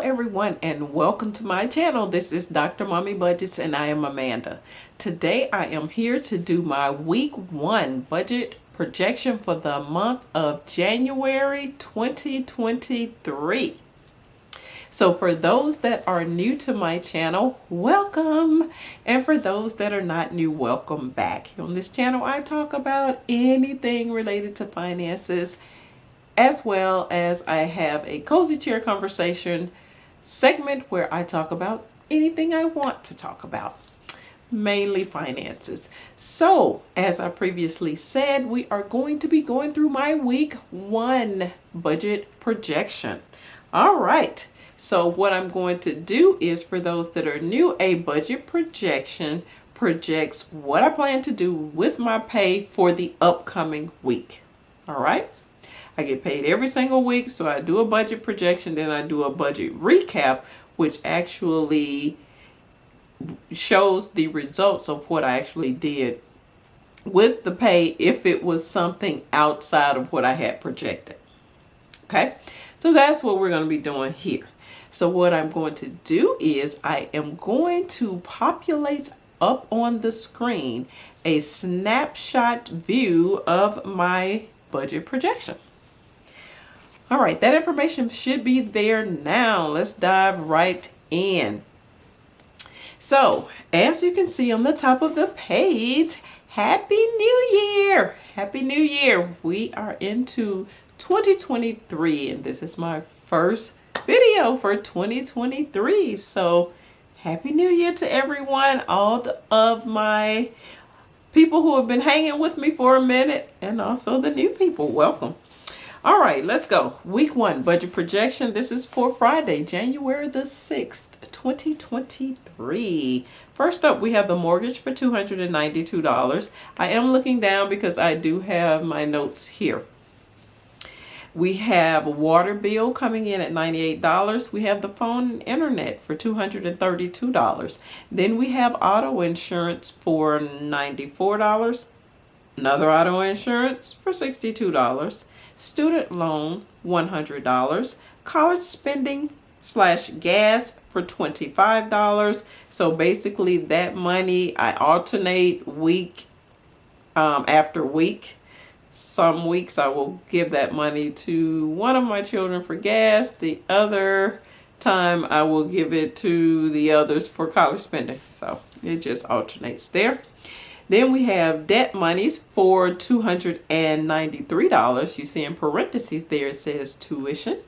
everyone, and welcome to my channel. This is Dr. Mommy Budgets, and I am Amanda. Today I am here to do my week 1 budget projection for the month of January 2023. So for those that are new to my channel, welcome. And for those that are not new, welcome back. On this channel, I talk about anything related to finances, as well as I have a cozy chair conversation segment where I talk about anything I want to talk about, mainly finances. So, as I previously said, we are going to be going through my week 1 budget projection. All right. So what I'm going to do is, for those that are new, a budget projection projects what I plan to do with my pay for the upcoming week. All right. I get paid every single week, so I do a budget projection, then I do a budget recap, which actually shows the results of what I actually did with the pay if it was something outside of what I had projected. Okay, so that's what we're going to be doing here. So what I'm going to do is I am going to populate up on the screen a snapshot view of my budget projection. All right, that information should be there now. Let's dive right in. So, as you can see on the top of the page, Happy New Year! Happy New Year! We are into 2023, and this is my first video for 2023. So, Happy New Year to everyone, all of my people who have been hanging with me for a minute, and also the new people. Welcome. All right, let's go. Week 1 budget projection. This is for Friday, January the 6th, 2023. First up, we have the mortgage for $292. I am looking down because I do have my notes here. We have a water bill coming in at $98. We have the phone and internet for $232. Then we have auto insurance for $94. Another auto insurance for $62. Student loan, $100. College spending / gas for $25. So basically that money I alternate week after week. Some weeks I will give that money to one of my children for gas. The other time I will give it to the others for college spending. So it just alternates there. Then we have debt monies for $293. You see in parentheses there it says tuition,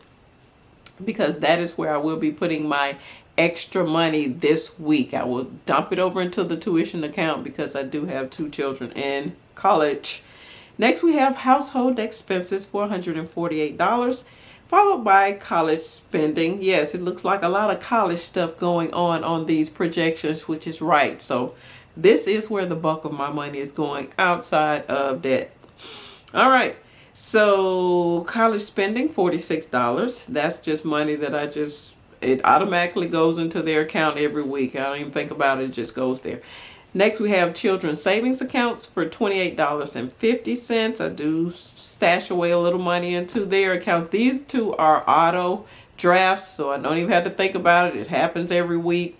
because that is where I will be putting my extra money this week. I will dump it over into the tuition account because I do have 2 children in college. Next we have household expenses for $148, followed by college spending. Yes, it looks like a lot of college stuff going on these projections, which is right. So this is where the bulk of my money is going outside of debt. All right. So college spending, $46. That's just money that it automatically goes into their account every week. I don't even think about it. It just goes there. Next, we have children's savings accounts for $28.50. I do stash away a little money into their accounts. These 2 are auto drafts, so I don't even have to think about it. It happens every week,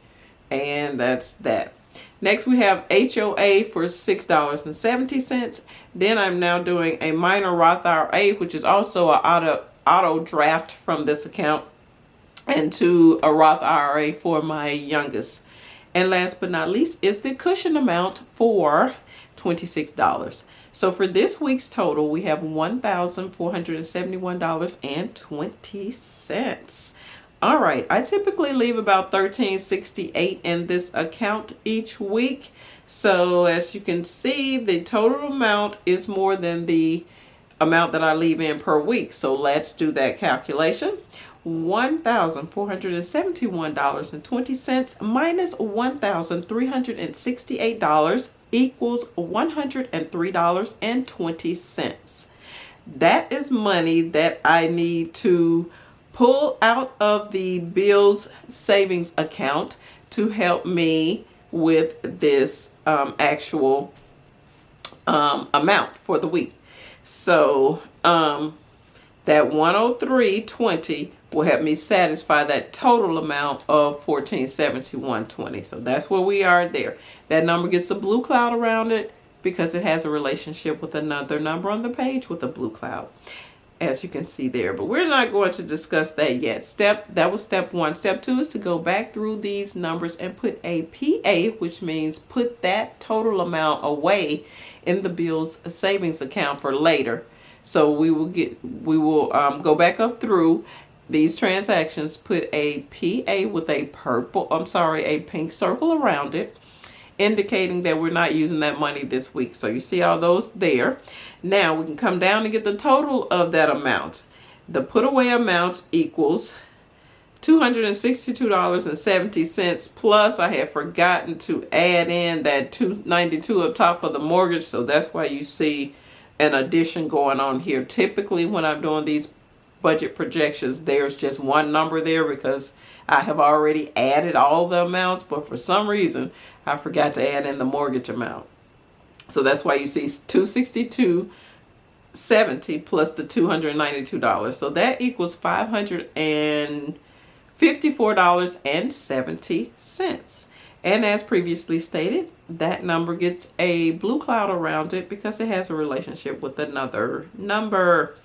and that's that. Next, we have HOA for $6.70. Then I'm now doing a minor Roth IRA, which is also an auto draft from this account, and to a Roth IRA for my youngest. And last but not least is the cushion amount for $26. So for this week's total, we have $1,471.20. All right, I typically leave about $13.68 in this account each week. So as you can see, the total amount is more than the amount that I leave in per week. So let's do that calculation. $1,471.20 minus $1,368 equals $103.20. That is money that I need to pull out of the bills savings account to help me with this actual amount for the week. So that 103.20 will help me satisfy that total amount of $1471.20. So that's where we are there. That number gets a blue cloud around it because it has a relationship with another number on the page with a blue cloud, as you can see there. But we're not going to discuss that yet. That was step one. Step two is to go back through these numbers and put a PA, which means put that total amount away in the Bill's savings account for later. So we will go back up through these transactions, put a PA with a pink circle around it, indicating that we're not using that money this week. So you see all those there. Now we can come down and get the total of that amount. The put away amount equals $262.70, plus I had forgotten to add in that $292 up top for the mortgage. So that's why you see an addition going on here. Typically when I'm doing these budget projections, there's just one number there because I have already added all the amounts, but for some reason I forgot to add in the mortgage amount. So that's why you see $262.70 plus the $292. So that equals $554.70. And as previously stated, that number gets a blue cloud around it because it has a relationship with another number.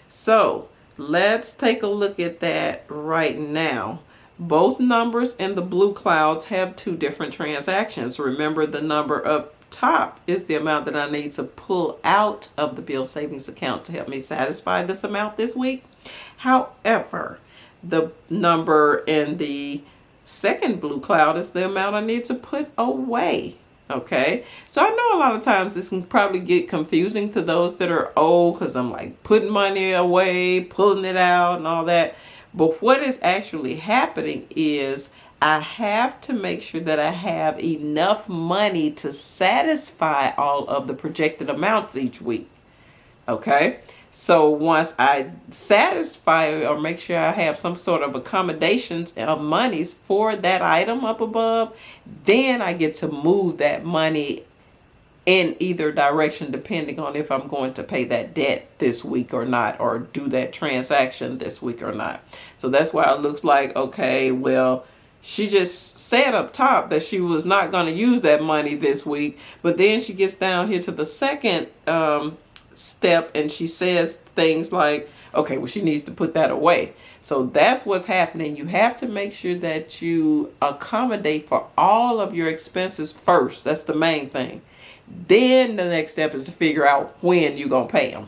So let's take a look at that right now. Both numbers in the blue clouds have two different transactions. Remember, the number up top is the amount that I need to pull out of the Bill savings account to help me satisfy this amount this week. However, the number in the second blue cloud is the amount I need to put away. Okay, so I know a lot of times this can probably get confusing to those that are old because I'm like putting money away, pulling it out and all that. But what is actually happening is I have to make sure that I have enough money to satisfy all of the projected amounts each week. Okay, so once I satisfy or make sure I have some sort of accommodations of monies for that item up above, then I get to move that money in either direction depending on if I'm going to pay that debt this week or not, or do that transaction this week or not. So that's why it looks like, okay, well, she just said up top that she was not going to use that money this week, but then she gets down here to the second step and she says things like, okay, well, she needs to put that away. So that's what's happening. You have to make sure that you accommodate for all of your expenses first. That's the main thing. Then the next step is to figure out when you're going to pay them.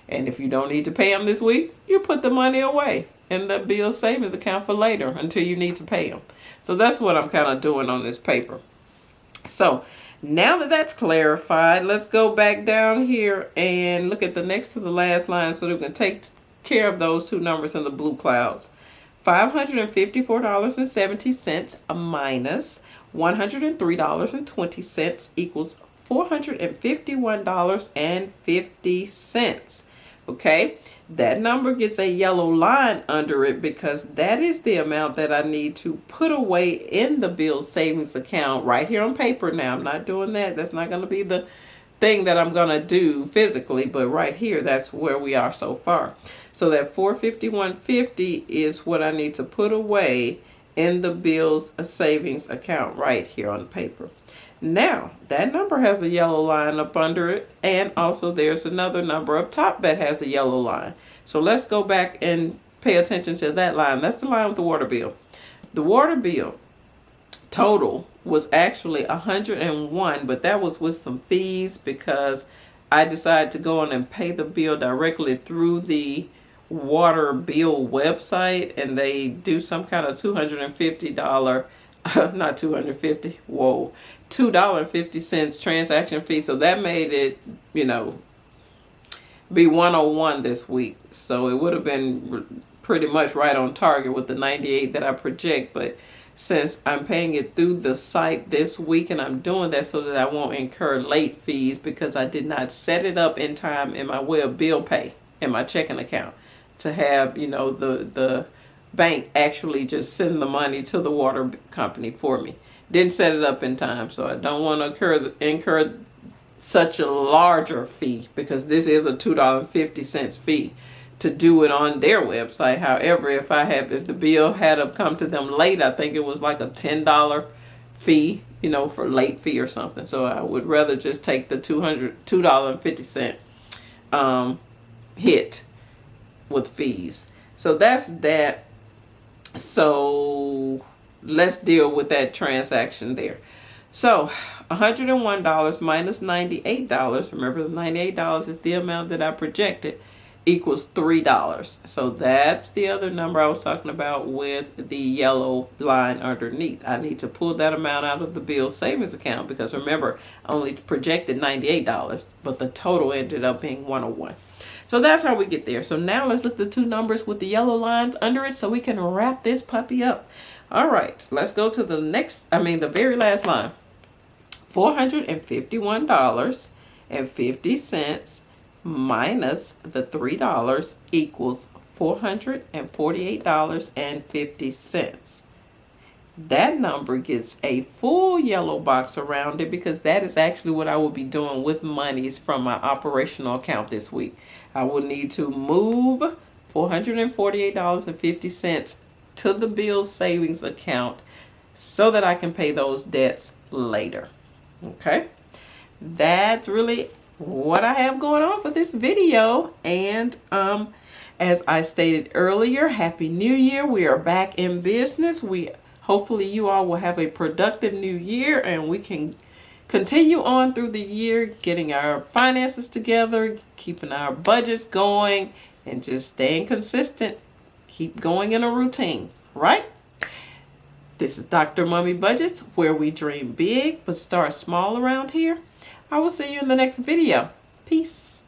And if you don't need to pay them this week, you put the money away in the bill savings account for later until you need to pay them. So that's what I'm kind of doing on this paper. So now that that's clarified, let's go back down here and look at the next to the last line so that we can take care of those two numbers in the blue clouds. $554.70 minus $103.20 equals $451.50. Okay, that number gets a yellow line under it because that is the amount that I need to put away in the bill savings account right here on paper. Now, I'm not doing that. That's not going to be the thing that I'm going to do physically, but right here, that's where we are so far. So that $451.50 is what I need to put away in the bill's savings account right here on the paper. Now, that number has a yellow line up under it, and also there's another number up top that has a yellow line. So let's go back and pay attention to that line. That's the line with the water bill. The water bill total was actually $101, but that was with some fees because I decided to go on and pay the bill directly through the water bill website, and they do some kind of $250 not 250 whoa $2.50 transaction fee. So that made it, you know, be 101 this week. So it would have been pretty much right on target with the 98 that I project. But since I'm paying it through the site this week, and I'm doing that so that I won't incur late fees because I did not set it up in time in my web bill pay in my checking account to have, you know, the bank actually just send the money to the water company for me. Didn't set it up in time, so I don't want to incur such a larger fee because this is a $2.50 fee. to do it on their website. However, if the bill had to come to them late, I think it was like a $10 fee, for late fee or something. So I would rather just take the $2.50 hit with fees. So that's that. So let's deal with that transaction there. So $101 minus $98, remember the $98 is the amount that I projected, equals $3. So that's the other number I was talking about with the yellow line underneath. I need to pull that amount out of the bill savings account because remember, I only projected $98, but the total ended up being 101. So that's how we get there. So now let's look at the two numbers with the yellow lines under it so we can wrap this puppy up. All right, let's go to the very last line. $451.50 minus the $3 equals $448.50. That number gets a full yellow box around it because that is actually what I will be doing with monies from my operational account this week. I will need to move $448.50 to the bill savings account so that I can pay those debts later. Okay, that's really what I have going on for this video. And as I stated earlier, Happy New Year. We are back in business. Hopefully you all will have a productive new year and we can continue on through the year, getting our finances together, keeping our budgets going, and just staying consistent. Keep going in a routine, right? This is Dr. Mommy Budgets, where we dream big but start small around here. I will see you in the next video. Peace.